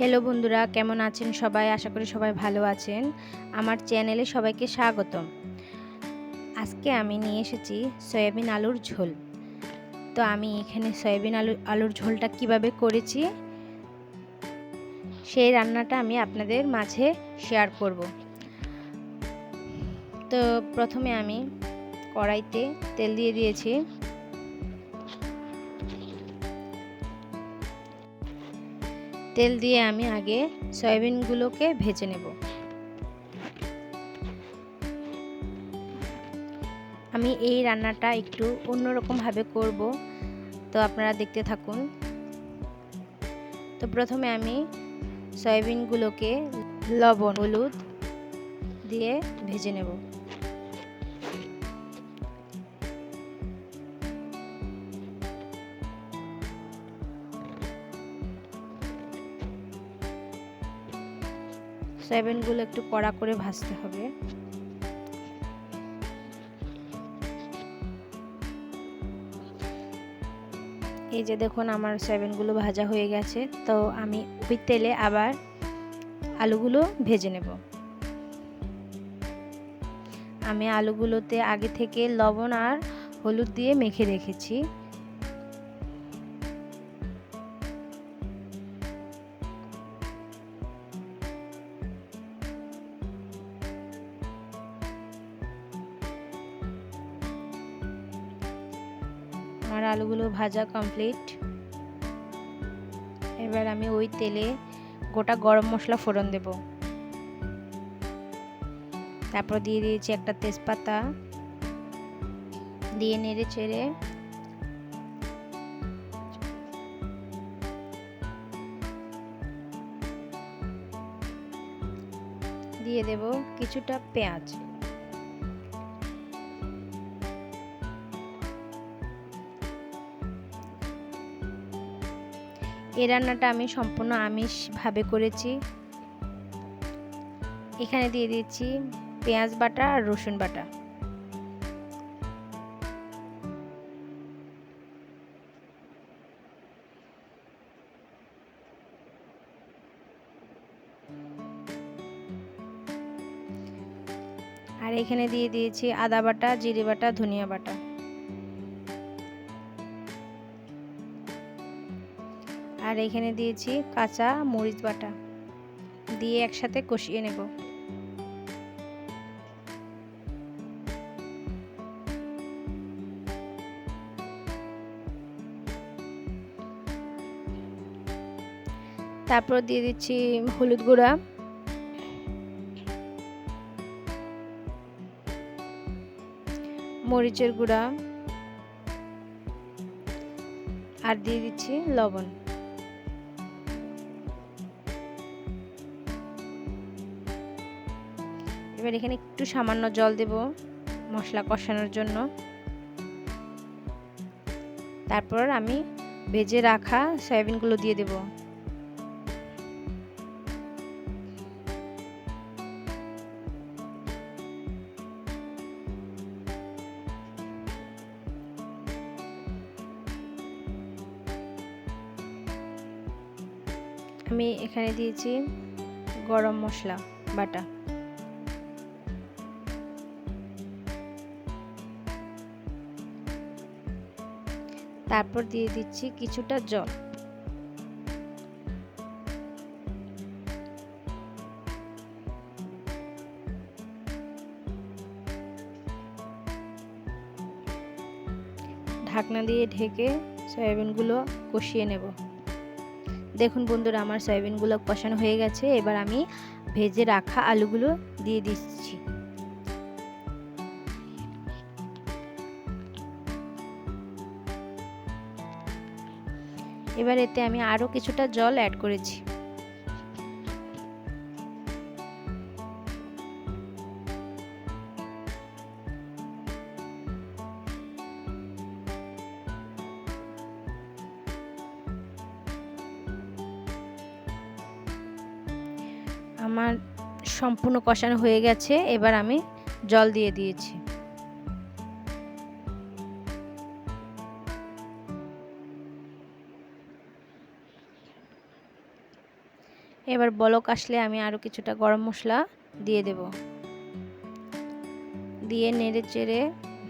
Hello বন্ধুরা, কেমন আছেন সবাই? আশা করি সবাই ভালো আছেন। আমার চ্যানেলে সবাইকে স্বাগতম। আজকে আমি নিয়ে এসেছি সয়াবিন আলুর ঝোল। তো আমি এখানে সয়াবিন আলুর ঝোলটা কিভাবে করেছি সেই রান্নাটা আমি আপনাদের মাঝে শেয়ার করব। তো প্রথমে আমি কড়াইতে তেল দিয়ে দিয়েছি। তেল দিয়ে আমি আগে সয়াবিনগুলোকে ভেজে নেব। আমি এই রান্নাটা একটু অন্যরকমভাবে করব, তো আপনারা দেখতে থাকুন। তো প্রথমে আমি সয়াবিনগুলোকে লবণ হলুদ দিয়ে ভেজে নেব। সয়াবিনগুলো একটু কড়া করে ভাজতে হবে। এই যে দেখুন, আমার সয়াবিনগুলো ভাজা হয়ে গেছে। তো আমি ওই তেলে আবার আলুগুলো ভেজে নেব। আমি আলুগুলোতে আগে থেকে লবণ আর হলুদ দিয়ে মেখে রেখেছি। আমার আলুগুলো ভাজা কমপ্লিট। এবার আমি ওই তেলে গোটা গরম মশলা ফোড়ন দেব। তারপর দিয়ে দিয়েছি একটা তেজপাতা, দিয়ে নেড়ে চেড়ে দিয়ে দেব কিছুটা পেঁয়াজ। এই রান্নাটা আমি সম্পূর্ণ আমিষভাবে করেছি। এখানে দিয়ে দিচ্ছি পেঁয়াজ বাটা আর রসুন বাটা। আর এখানে দিয়ে দিয়েছি আদা বাটা, জিরে বাটা, ধনিয়া বাটা। আর এখানে দিয়েছি কাঁচা মরিচ বাটা, দিয়ে একসাথে কষিয়ে নেব। তারপর দিয়ে দিচ্ছি হলুদ গুঁড়া, মরিচের গুঁড়া, আর দিয়ে দিচ্ছি লবণ। এবার এখানে একটু সামান্য জল দেব মশলা কষানোর জন্য। তারপর আমি ভেজে রাখা সয়াবিনগুলো দিয়ে দেব। আমি এখানে দিয়েছি গরম মশলা বাটা। তারপর দিয়ে দিচ্ছি কিছুটা জল। ঢাকনা দিয়ে ঢেকে সয়াবিনগুলো কষিয়ে নেব। দেখুন বন্ধুরা, আমার সয়াবিনগুলো কষানো হয়ে গেছে। এবার আমি ভেজে রাখা আলুগুলো দিয়ে দিচ্ছি। এবার এতে আমি আরও কিছুটা জল অ্যাড করেছি। আমার সম্পূর্ণ কষানো হয়ে গেছে। এবার আমি জল দিয়ে দিয়েছি। এবার বলক আসলে আমি আরও কিছুটা গরম মশলা দিয়ে দেব, দিয়ে নেড়ে চেড়ে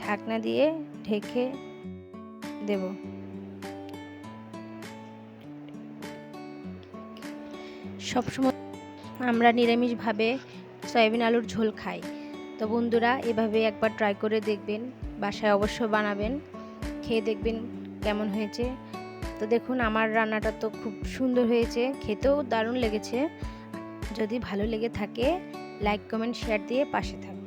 ঢাকনা দিয়ে ঢেকে দেব। সবসময় আমরা নিরামিষভাবে সয়াবিন আলুর ঝোল খাই, তো বন্ধুরা এভাবে একবার ট্রাই করে দেখবেন, বাসায় অবশ্য বানাবেন, খেয়ে দেখবেন কেমন হয়েছে। তো দেখুন আমার রান্নাটা তো খুব সুন্দর হয়েছে, খেতেও দারুণ লেগেছে। যদি ভালো লেগে থাকে লাইক কমেন্ট শেয়ার দিয়ে পাশে থাকুন।